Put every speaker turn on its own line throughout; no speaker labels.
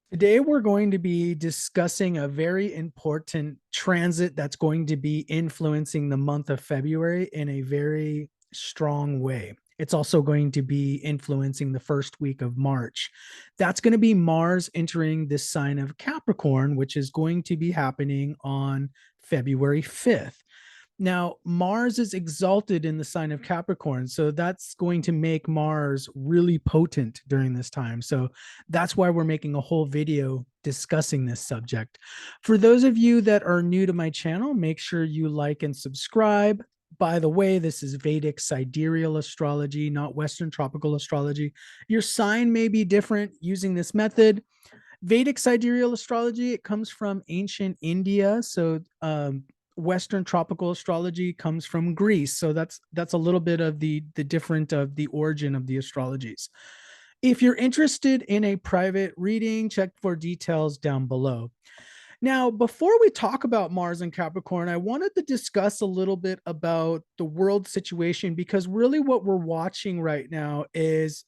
Today, we're going to be discussing a very important transit that's going to be influencing the month of February in a very strong way. It's also going to be influencing the first week of March. That's going to be Mars entering this sign of Capricorn, which is going to be happening on February 5th. Now, Mars is exalted in the sign of Capricorn, so that's going to make Mars really potent during this time. So that's why we're making a whole video discussing this subject. For those of you that are new to my channel, make sure you like and subscribe. By the way, this is Vedic sidereal astrology, not Western tropical astrology. Your sign may be different using this method. Vedic sidereal astrology, it comes from ancient India. So Western tropical astrology comes from Greece. So that's a little bit of the different of the origin of the astrologies. If you're interested in a private reading, check for details down below. Now, before we talk about Mars and Capricorn, I wanted to discuss a little bit about the world situation because really what we're watching right now is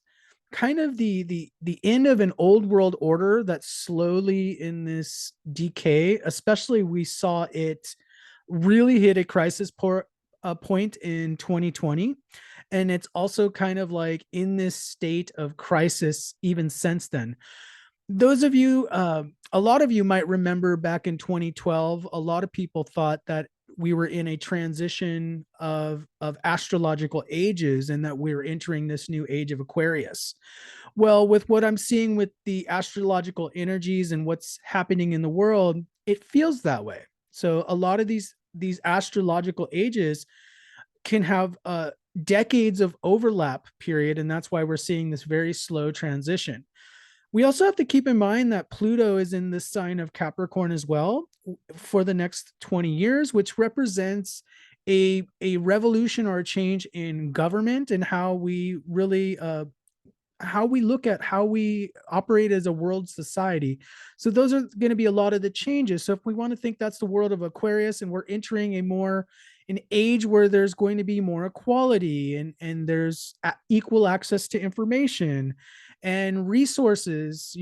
kind of the end of an old world order that's slowly in this decay. Especially we saw it really hit a point in 2020, and it's also kind of like in this state of crisis even since then. Those of you A lot of you might remember back in 2012, a lot of people thought that we were in a transition of astrological ages and that we were entering this new age of Aquarius. Well, with what I'm seeing with the astrological energies and what's happening in the world, it feels that way. So a lot of these astrological ages can have decades of overlap period, and that's why we're seeing this very slow transition. We also have to keep in mind that Pluto is in the sign of Capricorn as well for the next 20 years, which represents a revolution or a change in government and how we really how we look at how we operate as a world society. So those are going to be a lot of the changes. So if we want to think that's the world of Aquarius and we're entering an age where there's going to be more equality and there's equal access to information and resources,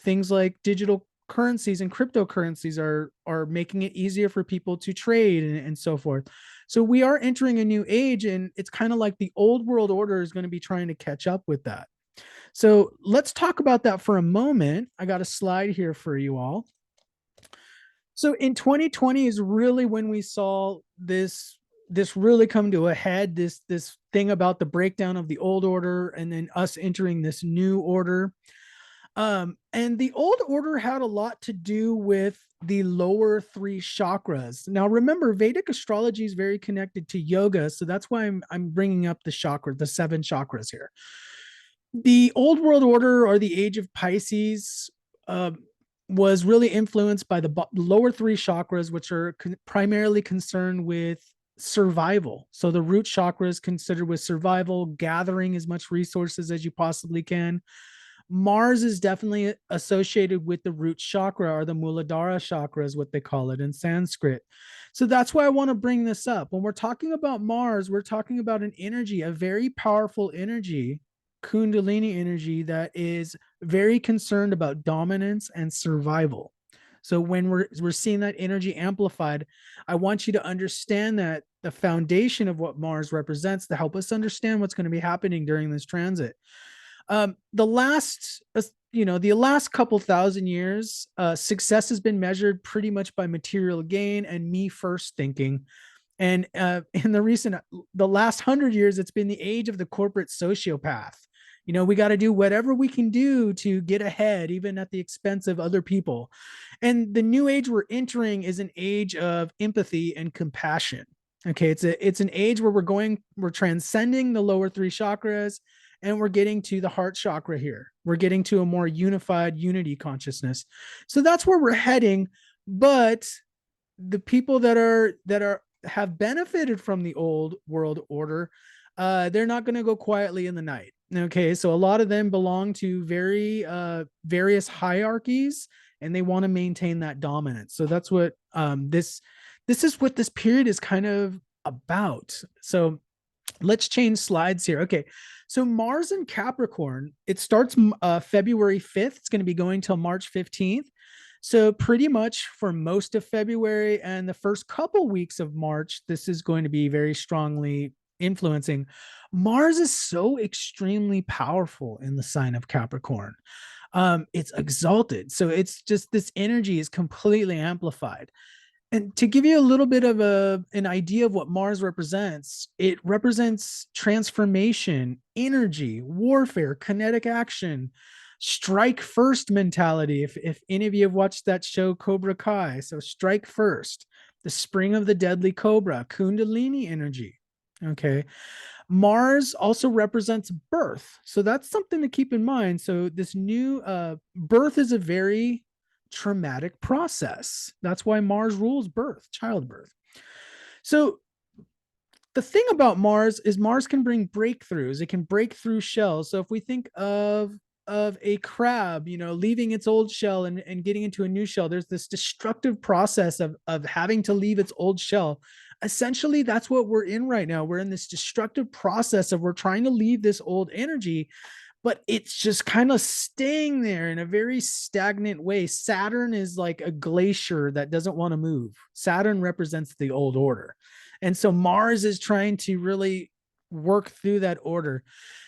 things like digital currencies and cryptocurrencies are making it easier for people to trade and so forth. So we are entering a new age, and it's kind of like the old world order is going to be trying to catch up with that. So let's talk about that for a moment. I got a slide here for you all. So in 2020 is really when we saw this really come to a head, this thing about the breakdown of the old order and then us entering this new order. And the old order had a lot to do with the lower three chakras. Now, remember, Vedic astrology is very connected to yoga, so that's why I'm bringing up the seven chakras here. The old world order, or the age of Pisces, uh, was really influenced by the lower three chakras, which are primarily concerned with survival. So the root chakra is considered with survival, gathering as much resources as you possibly can. Mars is definitely associated with the root chakra, or the Muladhara chakra is what they call it in Sanskrit. So that's why I want to bring this up. When we're talking about Mars, we're talking about an energy, a very powerful energy, Kundalini energy, that is very concerned about dominance and survival. So when we're seeing that energy amplified, I want you to understand that the foundation of what Mars represents to help us understand what's going to be happening during this transit. The last couple thousand years, success has been measured pretty much by material gain and me first thinking. And in the last 100 years, it's been the age of the corporate sociopath. We got to do whatever we can do to get ahead, even at the expense of other people. And the new age we're entering is an age of empathy and compassion. Okay, it's an age where we're transcending the lower three chakras, and we're getting to the heart chakra here. We're getting to a more unified unity consciousness. So that's where we're heading. But the people that are have benefited from the old world order, they're not going to go quietly in the night. Okay, so a lot of them belong to very various hierarchies, and they want to maintain that dominance. So that's what this is what this period is kind of about. So let's change slides here. Okay, So Mars in Capricorn, it starts February 5th. It's going to be going till March 15th. So pretty much for most of February and the first couple weeks of March, this is going to be very strongly influencing. Mars is so extremely powerful in the sign of Capricorn. It's exalted. So it's just this energy is completely amplified. And to give you a little bit of an idea of what Mars represents, it represents transformation, energy, warfare, kinetic action, strike first mentality. If any of you have watched that show Cobra Kai, so strike first, the spring of the deadly cobra, Kundalini energy. Okay. Mars also represents birth. So that's something to keep in mind. So this new birth is a very traumatic process. That's why Mars rules birth, childbirth. So the thing about Mars is Mars can bring breakthroughs. It can break through shells. So if we think of a crab, leaving its old shell and getting into a new shell, there's this destructive process of having to leave its old shell. Essentially, that's what we're in right now. We're in this destructive process of we're trying to leave this old energy, but it's just kind of staying there in a very stagnant way. Saturn is like a glacier that doesn't want to move. Saturn represents the old order. And so Mars is trying to really work through that order.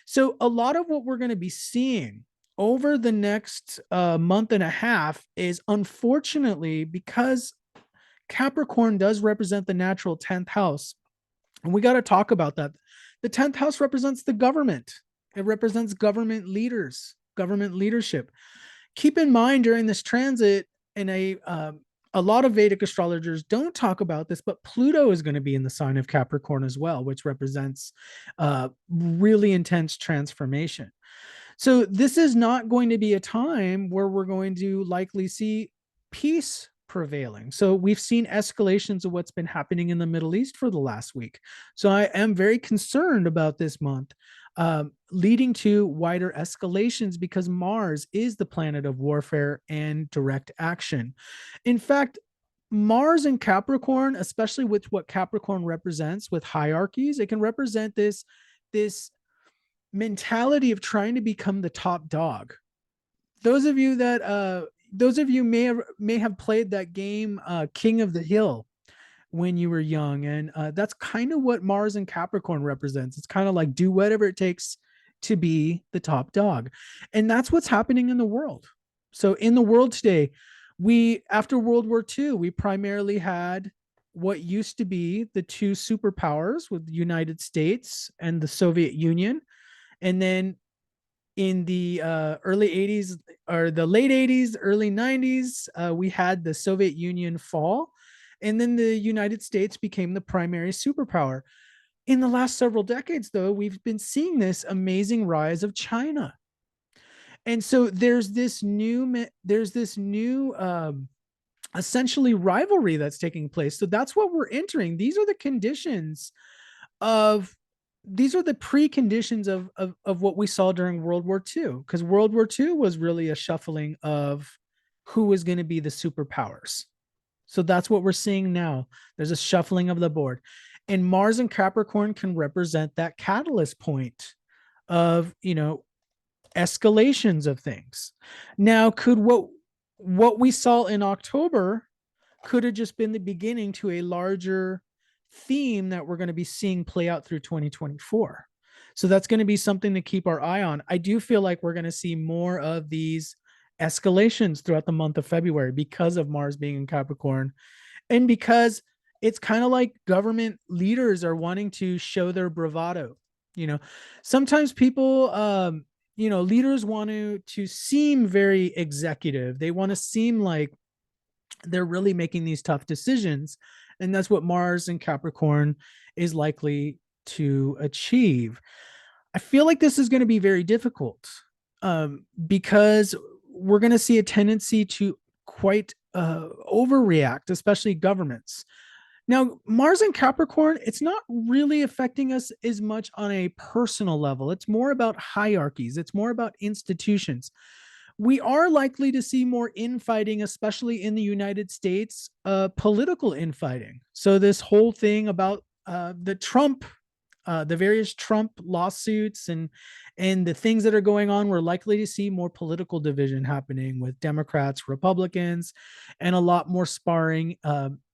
So a lot of what we're going to be seeing over the next month and a half is, unfortunately, because Capricorn does represent the natural 10th house. And we got to talk about that. The 10th house represents the government. It represents government leaders, government leadership. Keep in mind during this transit, in a lot of Vedic astrologers don't talk about this, but Pluto is going to be in the sign of Capricorn as well, which represents really intense transformation. So this is not going to be a time where we're going to likely see peace prevailing. So we've seen escalations of what's been happening in the Middle East for the last week. So I am very concerned about this month, leading to wider escalations because Mars is the planet of warfare and direct action. In fact, Mars and Capricorn, especially with what Capricorn represents with hierarchies, it can represent this mentality of trying to become the top dog. Those of you may have played that game King of the Hill when you were young, and that's kind of what Mars and Capricorn represents. It's kind of like do whatever it takes to be the top dog, and that's what's happening in the world. So in the world today, we after World War II, we primarily had what used to be the two superpowers with the United States and the Soviet Union, and then in the early 80s or the late 80s, early 90s, we had the Soviet Union fall, and then the United States became the primary superpower. In the last several decades, though, we've been seeing this amazing rise of China. And so there's this new essentially rivalry that's taking place. So that's what we're entering. These are the conditions of these are the preconditions of what we saw during World War II, because World War II was really a shuffling of who was going to be the superpowers. So that's what we're seeing now. There's a shuffling of the board, and Mars and Capricorn can represent that catalyst point of escalations of things. Now, could what we saw in October could have just been the beginning to a larger theme that we're going to be seeing play out through 2024. So that's going to be something to keep our eye on. I do feel like we're going to see more of these escalations throughout the month of February because of Mars being in Capricorn, and because it's kind of like government leaders are wanting to show their bravado. Sometimes people leaders want to seem very executive. They want to seem like they're really making these tough decisions. And that's what Mars and Capricorn is likely to achieve. I feel like this is going to be very difficult because we're going to see a tendency to quite overreact, especially governments. Now, Mars and Capricorn, it's not really affecting us as much on a personal level. It's more about hierarchies. It's more about institutions. We are likely to see more infighting, especially in the United States, political infighting. So this whole thing about the various Trump lawsuits and And the things that are going on, we're likely to see more political division happening with Democrats, Republicans, and a lot more sparring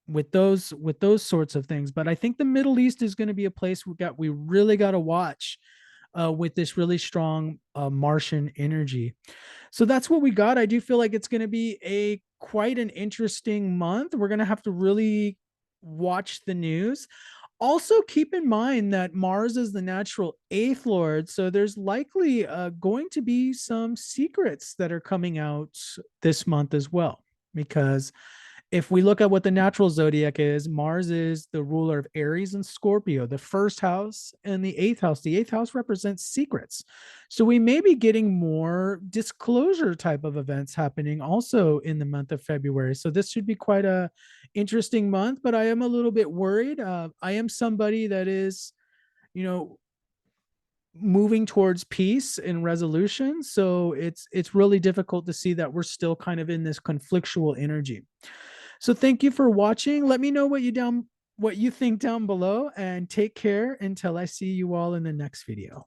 with those sorts of things. But I think the Middle East is going to be a place we really got to watch with this really strong Martian energy. So that's what we got. I do feel like it's going to be a quite an interesting month. We're going to have to really watch the news. Also, keep in mind that Mars is the natural eighth lord, so there's likely going to be some secrets that are coming out this month as well. Because if we look at what the natural zodiac is, Mars is the ruler of Aries and Scorpio, the first house and the eighth house. The eighth house represents secrets. So we may be getting more disclosure type of events happening also in the month of February. So this should be quite a interesting month, but I am a little bit worried. I am somebody that is, you know, moving towards peace and resolution. So it's really difficult to see that we're still kind of in this conflictual energy. So thank you for watching. Let me know what you think down below, and take care until I see you all in the next video.